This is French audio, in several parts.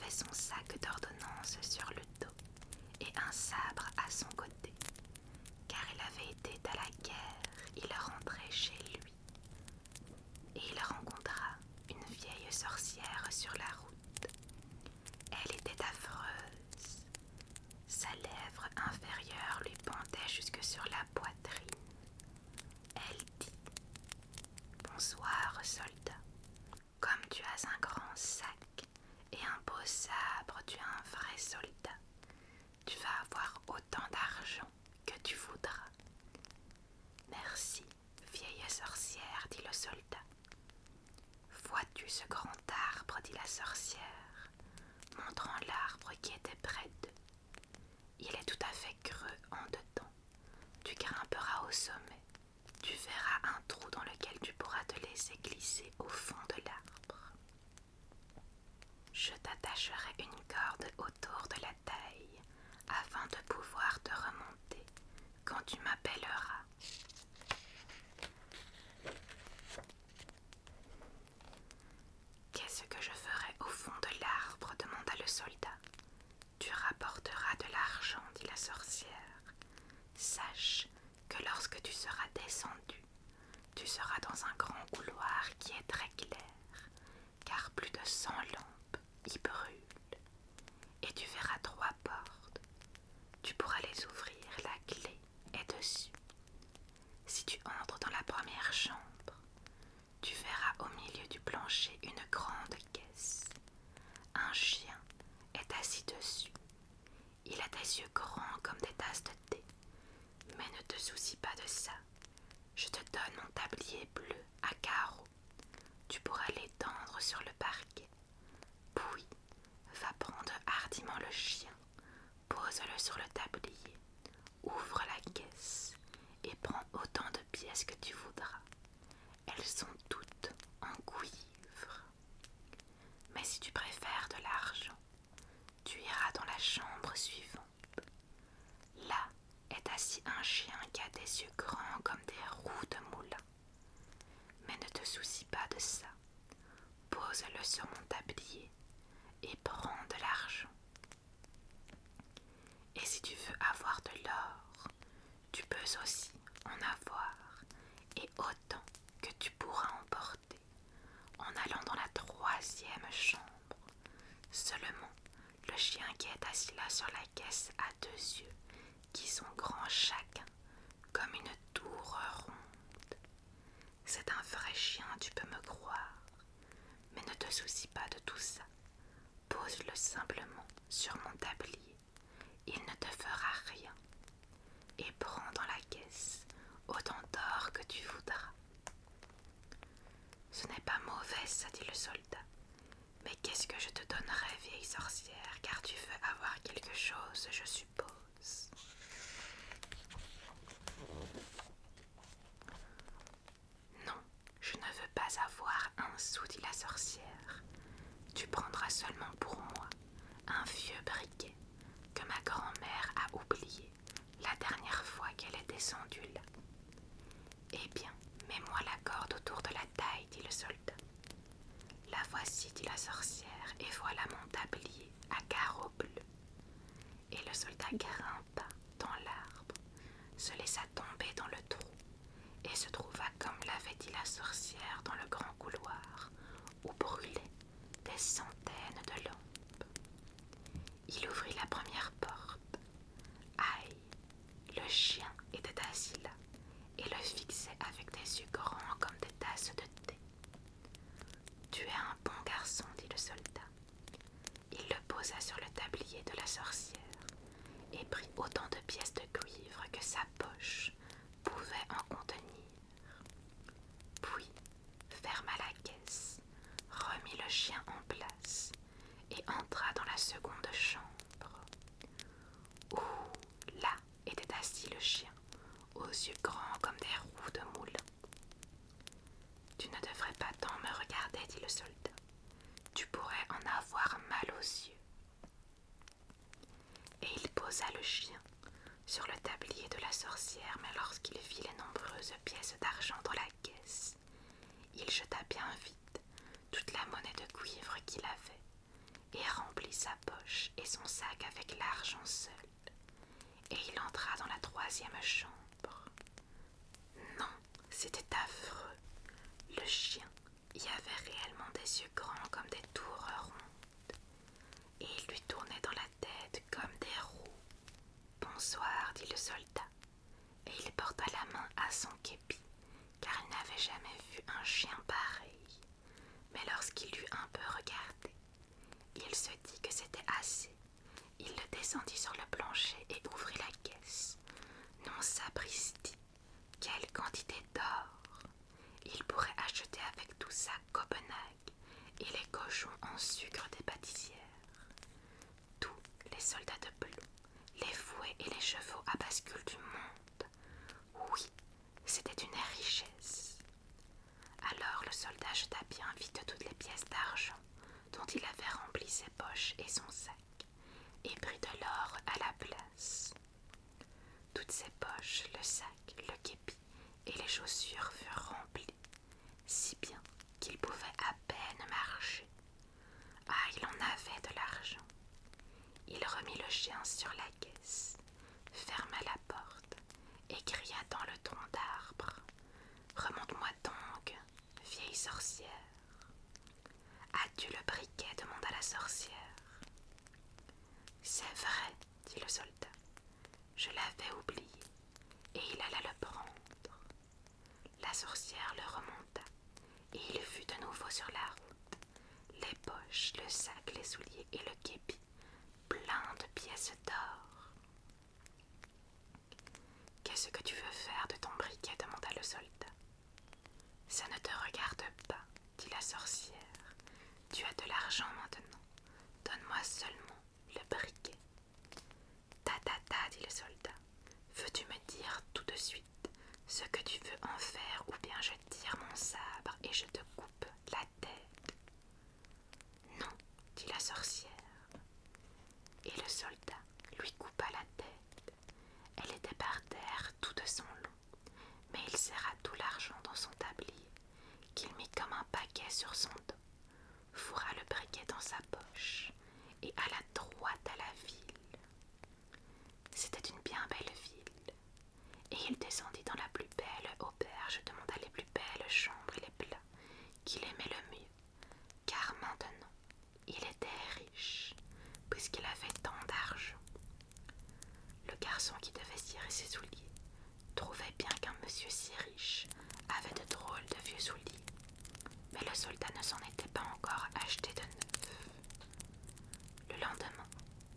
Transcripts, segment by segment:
avait son sac d'ordonnances sur le dos et un sabre à son côté, car il avait été à la guerre. Il rentrait chez lui et il rencontra une vieille sorcière sur la route. Elle était affreuse. Sa lèvre inférieure lui pendait jusque sur la poitrine. Elle dit: Bonsoir, soldat. Comme tu as un grand sac et un beau sabre, tu es un vrai soldat. Tu vas avoir autant d'argent que tu voudras. Merci, vieille sorcière, dit le soldat. Vois-tu ce grand arbre, dit la sorcière, montrant l'arbre qui était près d'eux. Il est tout à fait creux en dedans. Tu grimperas au sommet. Tu verras un trou dans lequel tu pourras te laisser glisser au fond de l'arbre. Je t'attacherai une corde autour de la taille afin de pouvoir te remonter quand tu m'appelleras. Qu'est-ce que je ferai au fond de l'arbre, demanda le soldat. Tu rapporteras de l'argent, dit la sorcière. Sache que lorsque tu seras descendu, tu seras dans un grand couloir qui est très clair, car plus de 100 lampes y brûlent. Et tu verras 3 portes. Tu pourras les ouvrir, la clé est dessus. Si tu entres dans la première chambre, tu verras au milieu du plancher une grande caisse. Un chien est assis dessus. Il a des yeux grands comme des tasses de thé. Mais ne te soucie pas de ça. Je te donne mon tablier bleu à carreaux. Tu pourras l'étendre sur le parquet. Puis, va prendre hardiment le chien, pose-le sur le tablier, ouvre la caisse et prends autant de pièces que tu voudras. Elles sont toutes en cuivre. Mais si tu préfères de l'argent, tu iras dans la chambre suivante. Là est assis un chien qui a des yeux grands comme des roues de moulin. Mais ne te soucie pas de ça. Pose-le sur mon tablier et prends de l'argent. Et si tu veux avoir de l'or, tu peux aussi en avoir, et autant que tu pourras emporter, en allant dans la 3e chambre. Seulement, le chien qui est assis là sur la caisse a 2 yeux, qui sont grands chacun, comme une tour ronde. C'est un vrai chien, tu peux me croire, mais ne te soucie pas de tout ça. Pose-le simplement sur mon tablier, il ne te fera rien, et prends dans la caisse autant d'or que tu voudras. Ce n'est pas mauvais, ça, dit le soldat. Mais qu'est-ce que je te donnerai, vieille sorcière, car tu veux avoir quelque chose, je suppose. Non, je ne veux pas avoir un sou, dit la sorcière. Tu prendras seulement pour moi un vieux briquet que ma grand-mère a oublié la dernière fois qu'elle est descendue là. Eh bien, mets-moi la corde autour de la taille, dit le soldat. La voici, dit la sorcière, et voilà mon tablier à carreaux bleus. Et le soldat grimpa dans l'arbre, se laissa tomber dans le trou, et se trouva, comme l'avait dit la sorcière, dans le grand couloir, où brûlaient des centaines de lampes. Il ouvrit la première porte. Aïe, le chien était assis là, et le fixait avec des yeux grands comme des tasses de thé. Tu es un bon garçon, dit le soldat. Il le posa sur le tablier de la sorcière et prit autant de pièces de cuivre que sa poche pouvait en contenir. Puis ferma la caisse, remit le chien en place et entra dans la seconde chambre. Où là était assis le chien, aux yeux grands comme des roues de moulin. Tu ne devrais pas tant me regarder, dit le soldat. Tu pourrais en avoir mal aux yeux. Et il posa le chien sur le tablier de la sorcière, mais lorsqu'il vit les nombreuses pièces d'argent dans la caisse, il jeta bien vite toute la monnaie de cuivre qu'il avait et remplit sa poche et son sac avec l'argent seul, et il entra dans la troisième chambre. Non, c'était affreux. Le chien y avait réellement des yeux grands comme des tours rondes, et il lui tournait dans la tête comme des roues. « Bonsoir, dit le soldat, et il porta la main à son képi, car il n'avait jamais vu un chien pareil. Mais lorsqu'il eut un peu regardé, il se dit que c'était assez. Il le descendit sur le plancher et ouvrit la caisse. Non, sapristi, quelle quantité d'or! Il pourrait acheter avec tout ça Copenhague et les cochons en sucre des pâtissières. Tous les soldats de plomb, les fouets et les chevaux à bascule du monde. Oui, c'était une richesse. Alors le soldat jeta bien vite toutes les pièces d'argent dont il avait rempli ses poches et son sac, et prit de l'or à la place. Toutes ses poches, le sac, le képi et les chaussures furent remplies, si bien qu'il pouvait à peine marcher. Ah, il en avait de l'argent. Il remit le chien sur la caisse, ferma la porte et cria dans le tronc d'arbre: « Remonte-moi donc, vieille sorcière. »« As-tu le briquet ?» demanda la sorcière. « C'est vrai, dit le soldat, je l'avais oublié, et il alla le prendre. » La sorcière le remonta, et il fut de nouveau sur la route, les poches, le sac, les souliers et le képi, plein de pièces d'or. « Qu'est-ce que tu veux faire de ton briquet ?» demanda le soldat. « Ça ne te regarde pas, dit la sorcière. Tu as de l'argent maintenant. Donne-moi seulement le briquet. »« Ta, dit le soldat. Veux-tu me dire tout de suite ce que tu veux en faire, ou bien je tire mon sabre et je te coupe la tête. »« Non, dit la sorcière. Et le soldat lui coupa la tête. Elle était par terre tout de son long, mais il serra tout l'argent dans son tablier, qu'il mit comme un paquet sur son dos, fourra le briquet dans sa poche et alla droit à la ville. C'était une bien belle ville, et il descendit dans la plus belle auberge, demanda les plus belles chambres et les plats qu'il aimait le mieux, car maintenant il était riche, puisqu'il avait tant d'argent. Le garçon qui devait cirer ses souliers trouvait bien qu'un monsieur si riche avait de drôles de vieux souliers, mais le soldat ne s'en était pas encore acheté de neuf. Le lendemain,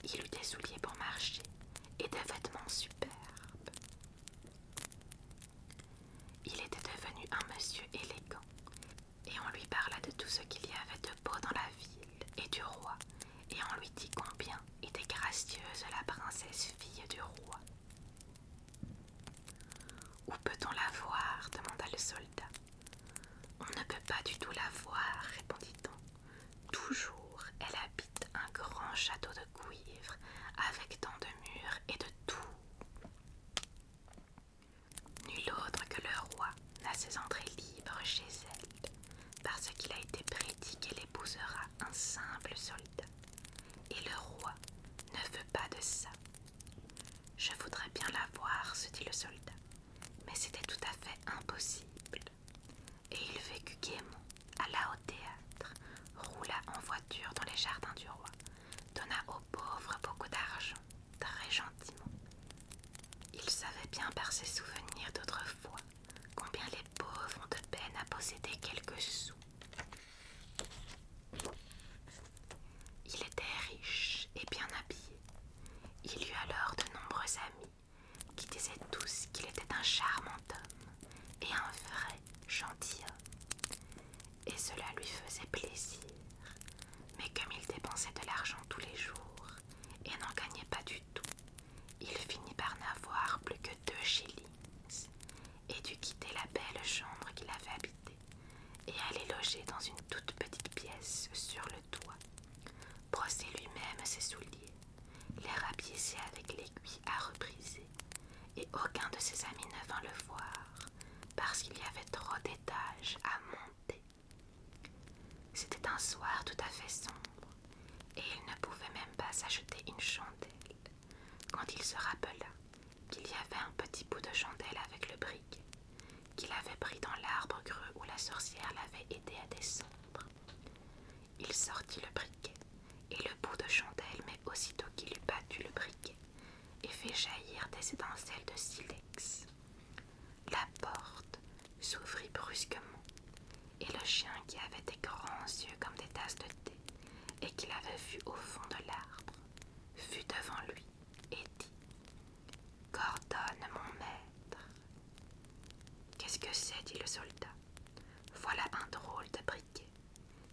il eut des souliers pour marcher et des vêtements superbes. Il était devenu un monsieur élégant, et on lui parla de tout ce qu'il y avait de beau dans la ville et du roi, et on lui dit combien était gracieuse la princesse fille du roi. « Où peut-on la voir ?» demanda le soldat. « On ne peut pas du tout la voir, répondit-on. Toujours elle habite un grand château de cuivre, avec tant de murs et de tout. Nul autre que le roi n'a ses entrées libres chez elle, parce qu'il a été prédit qu'elle épousera un simple soldat. Et le roi ne veut pas de ça. Je voudrais bien la voir, se dit le soldat, mais c'était tout à fait impossible. Et il vécut gaiement, alla au théâtre, roula en voiture dans les jardins du roi, donna aux pauvres beaucoup d'argent, très gentiment. Il savait bien par ses souvenirs d'autrefois combien les pauvres ont de peine à posséder quelques sous. Il était riche et bien habillé. Il eut alors de nombreux amis qui disaient tous qu'il était un charmant homme et un vrai gentilhomme. Et cela lui faisait plaisir. Mais comme il dépensait de l'argent tous les jours et n'en gagnait pas du tout, il finit par n'avoir plus que 2 shillings et dut quitter la belle chambre qu'il avait habitée et aller loger dans une toute petite pièce sur le toit, brosser lui-même ses souliers, les rapiécer avec l'aiguille à repriser, et aucun de ses amis ne vint le voir parce qu'il y avait trop d'étages à monter. C'était un soir tout à fait sombre, et et il ne pouvait même pas s'acheter une chandelle quand il se rappela qu'il y avait un petit bout de chandelle avec le briquet qu'il avait pris dans l'arbre creux où la sorcière l'avait aidé à descendre. Il sortit le briquet et le bout de chandelle, mais aussitôt qu'il eut battu le briquet et fait jaillir des étincelles de silex, la porte s'ouvrit brusquement et le chien, qui avait des grands yeux comme des tasses de thé et qu'il avait vu au fond de l'arbre, fut devant lui et dit: « Qu'ordonne mon maître ?» « Qu'est-ce que c'est ?» dit le soldat. « Voilà un drôle de briquet.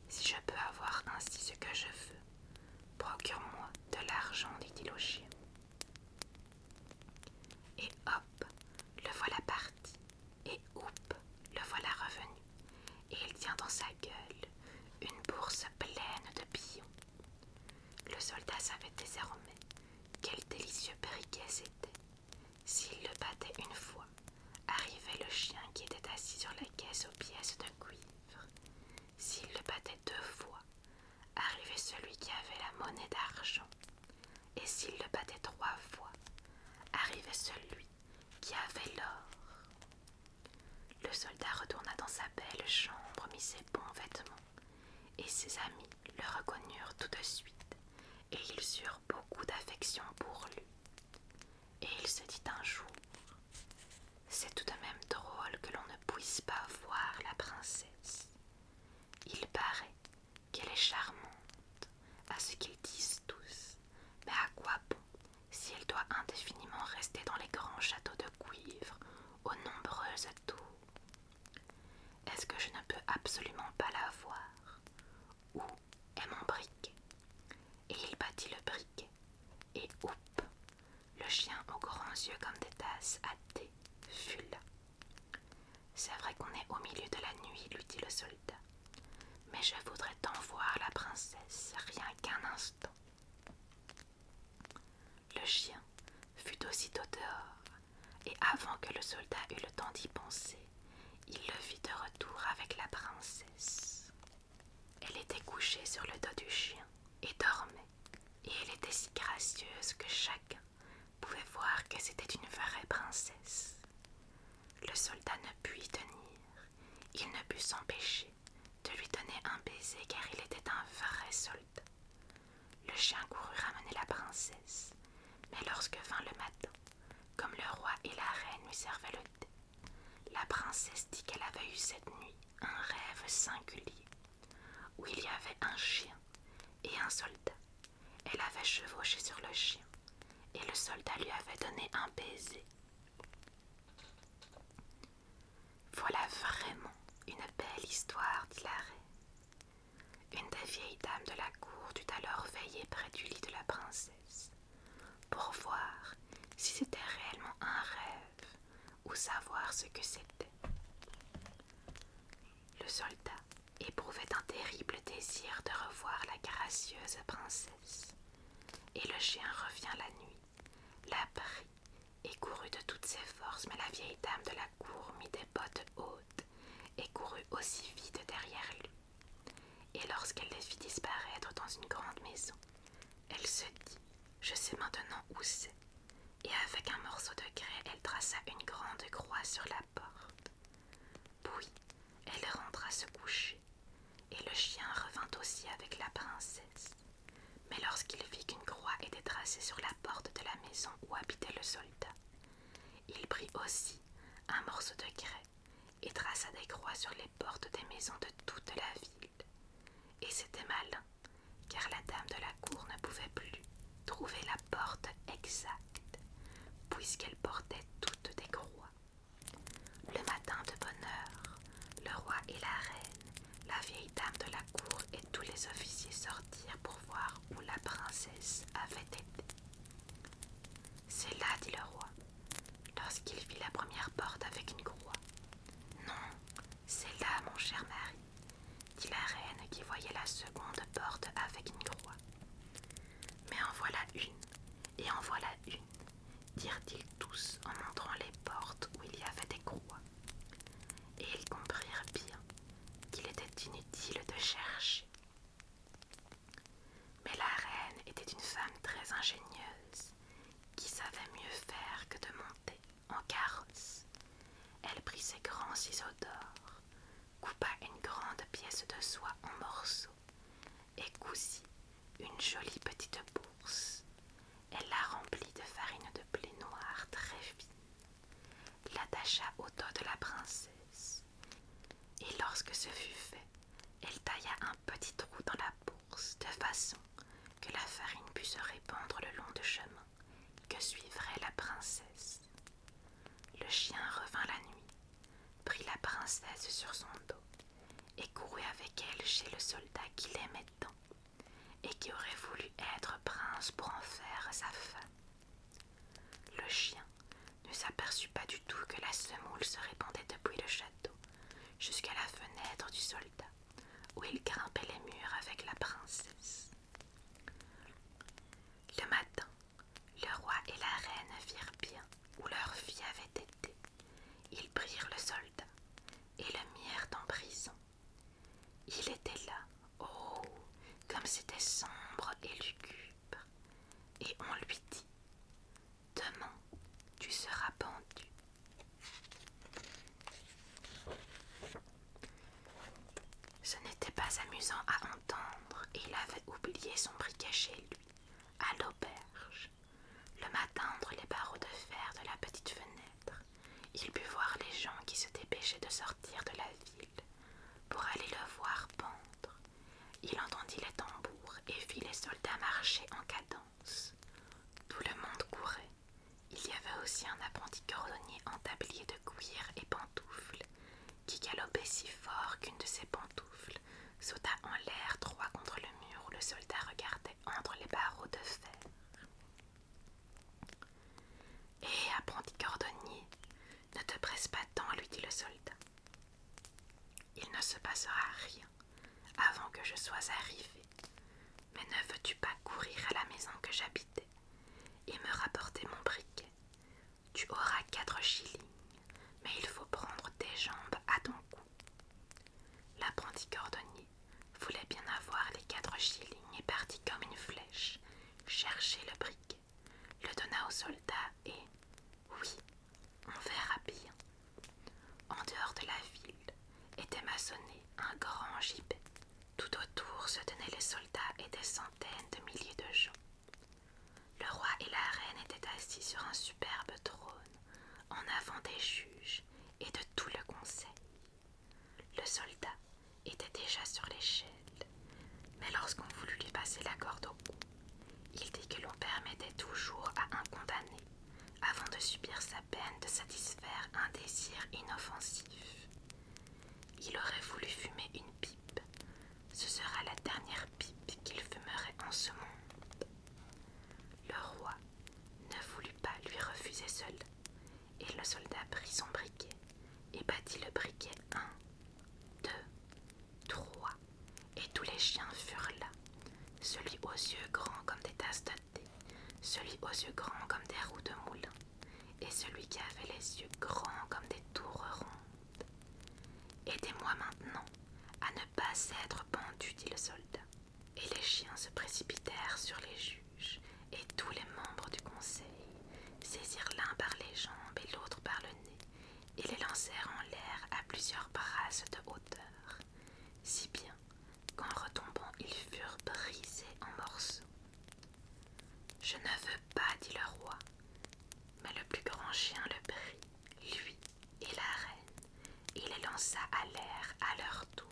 Si je peux avoir ainsi ce que je veux, procure-moi de l'argent, dit-il au chien. Et hop, le voilà parti, et houp, le voilà revenu, et il tient dans sa gueule une bourse pleine de billons. Le soldat savait désormais quel délicieux briquet c'était. S'il le battait une fois, arrivait le chien qui était assis sur la caisse aux pièces de cuivre. S'il le battait 2 fois, arrivait celui qui avait la monnaie d'argent. Et s'il le battait 3 fois, arrivait celui qui avait l'or. Le soldat retourna dans sa belle chambre, mit ses bons vêtements, et ses amis le reconnurent tout de suite, et ils eurent beaucoup d'affection pour lui. Et il se dit un jour: « C'est tout de même drôle que l'on ne puisse pas voir la princesse. Il paraît qu'elle est charmante, à ce qu'ils disent tous, mais à quoi bon si elle doit indéfiniment rester dans les grands châteaux de cuivre aux nombreuses tours? Est-ce que je ne peux absolument pas la voir? Où est mon briquet ?» Et il battit le briquet, et houp, le chien aux grands yeux comme des tasses à thé fut là. « C'est vrai qu'on est au milieu de la nuit, lui dit le soldat, mais je voudrais tant voir la princesse, rien qu'un instant. » Le chien fut aussitôt dehors, et avant que le soldat eût le temps d'y penser, il le vit de retour avec la princesse. Elle était couchée sur le dos du chien et dormait, et elle était si gracieuse que chacun pouvait voir que c'était une vraie princesse. Le soldat ne put y tenir, il ne put s'empêcher de lui donner un baiser car il était un vrai soldat. Le chien courut ramener la princesse, mais lorsque vint le matin, comme le roi et la reine lui servaient le thé, la princesse dit qu'elle avait eu cette nuit un rêve singulier, où il y avait un chien et un soldat. Elle avait chevauché sur le chien, et le soldat lui avait donné un baiser. Voilà vraiment une belle histoire, dit la reine. Une des vieilles dames de la cour dut alors veiller près du lit de la princesse, pour voir si c'était réellement un rêve ou savoir ce que c'était. Le soldat éprouvait un terrible désir de revoir la gracieuse princesse, et le chien revint la nuit, la prit et courut de toutes ses forces, mais la vieille dame de la cour mit des bottes hautes et courut aussi vite derrière lui. Et lorsqu'elle les vit disparaître dans une grande maison, elle se dit: « Je sais maintenant où c'est. » Et avec un morceau de craie, elle traça une grande croix sur la porte. Puis, elle rentra se coucher, et le chien revint aussi avec la princesse. Mais lorsqu'il vit qu'une croix était tracée sur la porte de la maison où habitait le soldat, il prit aussi un morceau de craie et traça des croix sur les portes des maisons de toute la ville. Et c'était malin, car la dame de la cour ne pouvait plus trouver la porte exacte, puisqu'elle portait toutes des croix. Le matin de bonne heure, le roi et la reine, la vieille dame de la cour et tous les officiers sortirent pour voir où la princesse avait été. « C'est là, dit le roi, lorsqu'il vit la première porte avec une croix. « Non, c'est là, mon cher mari, dit la reine qui voyait la seconde porte avec une croix. « Mais en voilà une, et en voilà une, dirent-ils tous en montrant les portes où il y avait des croix. Et ils comprirent bien qu'il était inutile de chercher. Mais la ses grands ciseaux d'or, coupa une grande pièce de soie en morceaux et cousit une jolie petite bourse. Elle la remplit de farine de blé noir très fine, l'attacha au dos de la princesse, et lorsque ce fut fait, elle tailla un petit trou dans la bourse de façon que la farine pût se répandre le long du chemin que suivrait la princesse. Le chien revint la nuit, prit la princesse sur son dos et courut avec elle chez le soldat qui l'aimait tant et qui aurait voulu être prince pour en faire sa femme. Le chien ne s'aperçut pas du tout que la semoule se répandait depuis le château jusqu'à la fenêtre du soldat, où il grimpait les murs avec la princesse. Le matin, le roi et la reine virent bien où leur fille avait été. Ils prirent le soldat et le mirent en prison. Il était là, oh, comme c'était sombre et lugubre, et on lui dit: demain, tu seras pendu. Ce n'était pas amusant à entendre, et il avait oublié son briquet chez lui, à l'auberge. Le matin, entre les barreaux de fer de la petite fenêtre, il put voir les gens qui se dépêchaient de sortir de la ville pour aller le voir pendre. Il entendit les tambours et vit les soldats marcher en cadence. Tout le monde courait. Il y avait aussi un apprenti cordonnier en tablier de cuir et pantoufles, qui galopait si fort qu'une de ses pantoufles sauta en l'air droit contre le mur où le soldat regardait entre les barreaux de fer. « Hé, apprenti cordonnier, ne te presse pas tant, lui dit le soldat. Il ne se passera rien avant que je sois arrivé. Mais ne veux-tu pas courir à la maison que j'habitais et me rapporter mon briquet? Tu auras 4 shillings, mais il faut prendre tes jambes à ton cou. » L'apprenti cordonnier voulait bien avoir les 4 shillings et partit comme une flèche chercher le briquet, le donna au soldat et, oui, on verra bien. En dehors de la ville était maçonné un grand gibet. Tout autour se tenaient les soldats et des centaines de milliers de gens. Le roi et la reine étaient assis sur un superbe trône, en avant des juges et de tout le conseil. Le soldat était déjà sur l'échelle, mais lorsqu'on voulut lui passer la corde au cou, il dit que l'on permettait toujours à un condamné, avant de subir sa peine, de satisfaire un désir inoffensif. Il aurait voulu fumer une pipe. Ce sera la dernière pipe qu'il fumerait en ce monde. Le roi ne voulut pas lui refuser cela, et le soldat prit son briquet et battit le briquet 1, 2, 3, et tous les chiens furent là, celui aux yeux grands comme des tasses de thé, celui aux yeux grands comme des roues de moulin, et celui qui avait les yeux grands comme des tours rondes. « Aidez-moi maintenant à ne pas être pendu, dit le soldat. Et les chiens se précipitèrent sur les juges, et tous les membres du conseil saisirent l'un par les jambes et l'autre par le nez, et les lancèrent en l'air à plusieurs brasses de hauteur, si bien qu'en retombant ils furent brisés en morceaux. « Je ne veux pas, dit le roi, mais le plus grand chien le prit, lui et la reine, et les lança à l'air à leur tour.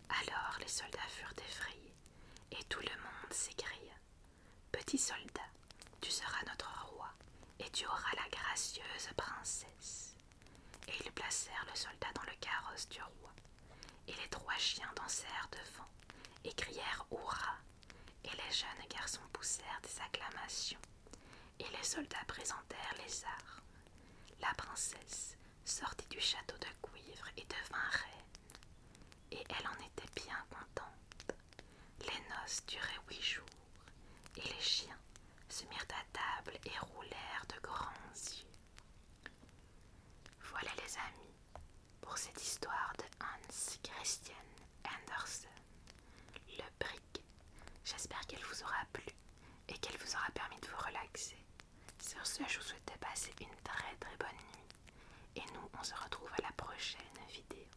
Alors les soldats furent effrayés, et tout le monde s'écria: « Petit soldat, tu seras notre roi, et tu auras la gracieuse princesse. » Et ils placèrent le soldat dans le carrosse du roi, et les 3 chiens dansèrent devant, et crièrent hurrah, et les jeunes garçons poussèrent des acclamations, et les soldats présentèrent les armes. La princesse sortit du château de cuivre et devint reine, et elle en était bien contente. Les noces duraient 8 jours, et les chiens se mirent à table et roulèrent de grands yeux. Voilà les amis, pour cette histoire de Hans Christian Andersen, le briquet. J'espère qu'elle vous aura plu et qu'elle vous aura permis de vous relaxer. Sur ce, je vous souhaite de passer une très très bonne nuit Et nous, on se retrouve à la prochaine vidéo.